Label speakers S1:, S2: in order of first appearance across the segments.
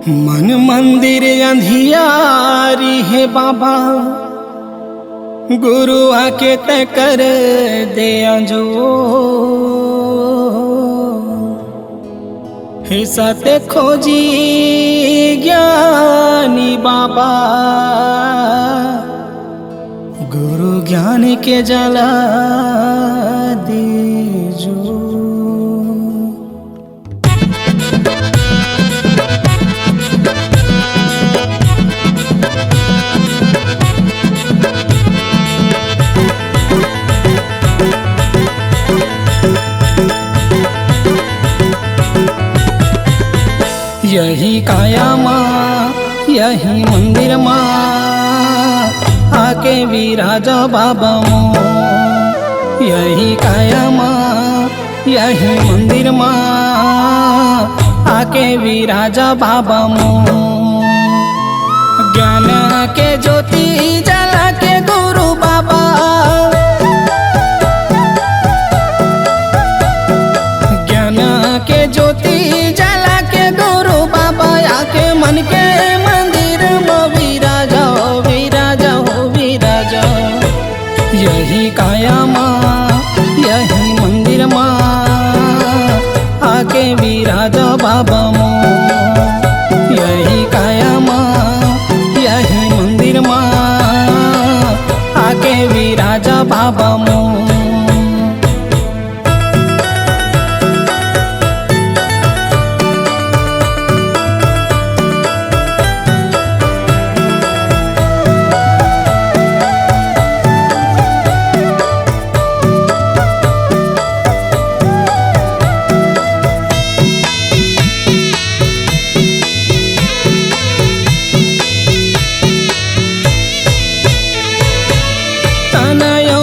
S1: मन मंदिर अंधियारी है बाबा, गुरु आके तय कर दे जो हिस्सा ते खोजी ज्ञानी बाबा, गुरु ज्ञान के जला दे जो। यही काया माँ यही मंदिर माँ, आके विराजा बाबा मो। यही काया माँ यही मंदिर माँ, आके विराजा बाबा मो। ज्ञान के ज्योति जला के गुरु बाबा, ज्ञान के ज्योति जला के गुरु बाबा, आके मन के मंदिर में विराजा हो, विराजा हो, विराजा। यही काया माँ यही मंदिर माँ, आके विराजा बाबा मो। यही काया माँ यही मंदिर माँ, आके विराजा बाबा मो।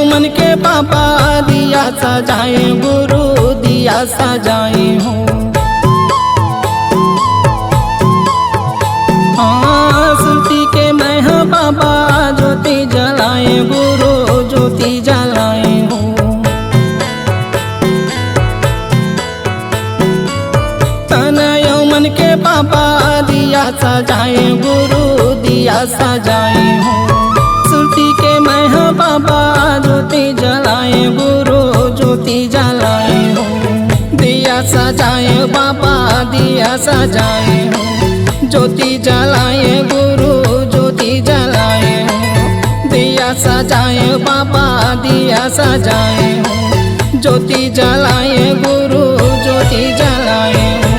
S1: मन के बाबा दिया सजाए, गुरु दिया सजाए हो। सुरती के मैं बाबा ज्योति जलाए, गुरु ज्योति जलाए हो। तनय मन के बाबा दिया सजाए, गुरु दिया सजाए हो। सुरती के मैं बाबा ज्योति जलाए, गुरु ज्योति जलाए हो। दिया सजाए बाबा दिया सजाए हो, ज्योति जलाए गुरु ज्योति जलाए हो। दिया सजाए बाबा दिया सजाए हो, ज्योति जलाए गुरु ज्योति जलाए हो।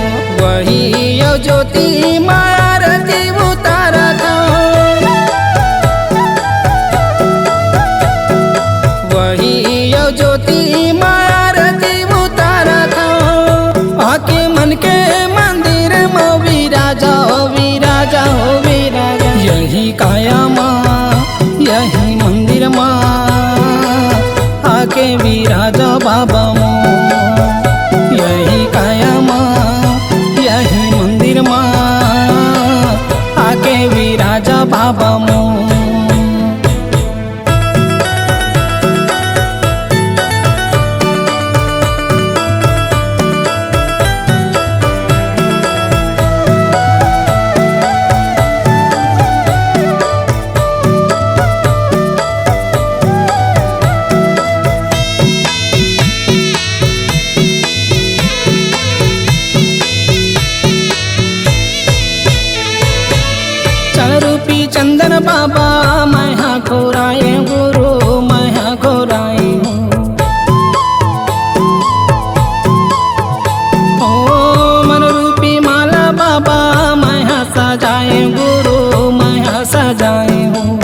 S1: वही यो ज्योति मारती उतारा था, ज्योति मारती उतारा था। आके मन के मंदिर में विराजा हो, विराजा हो, विराजा। यही काया माँ यही मंदिर माँ, आके विराजा बाबा मो। यही काया माँ यही मंदिर माँ, आके विराजा बाबा मो। चंदन बाबा मैं खोराए, गुरु मैं खोराए हूँ। ओ मन रूपी माला बाबा मैं सजाए, गुरु मैं सजाए हूँ।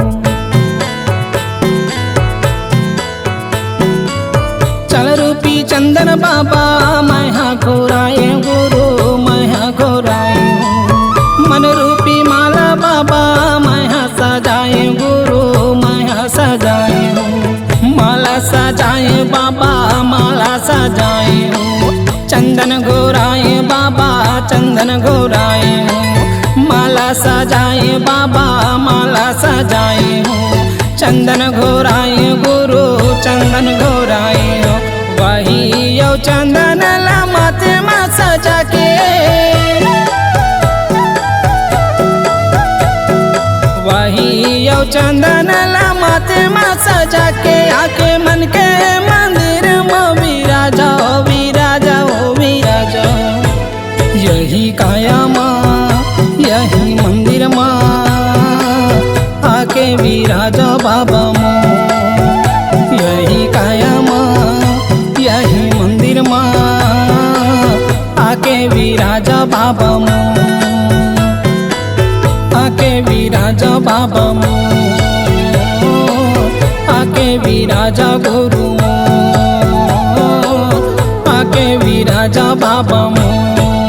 S1: चल रूपी चंदन बाबा मैं खोराए, गुरु मैं खोराए हूँ। मन रूपी माला बाबा सजाए, गुरु मैं सजाए हूँ। माला सजाए बाबा माला सजाए हूँ। चंदन घोराए बाबा चंदन घोराए हूँ। माला सजाए बाबा माला सजाए हूँ। चंदन घोराए गुरु चंदन घोराए हो। वही यो चंदन ला मत मा सजा के चंदन ला माथे में सजा के आके मन के मंदिर में विराजा विराजा हो विराजा। यही काया माँ यही मंदिर माँ आके विराजा बाबा माँ। यही काया माँ यही मंदिर माँ आके विराजा बाबा माँ। आके विराजा बाबा माँ आके विराजा गुरु माँ आके विराजा बाबा माँ।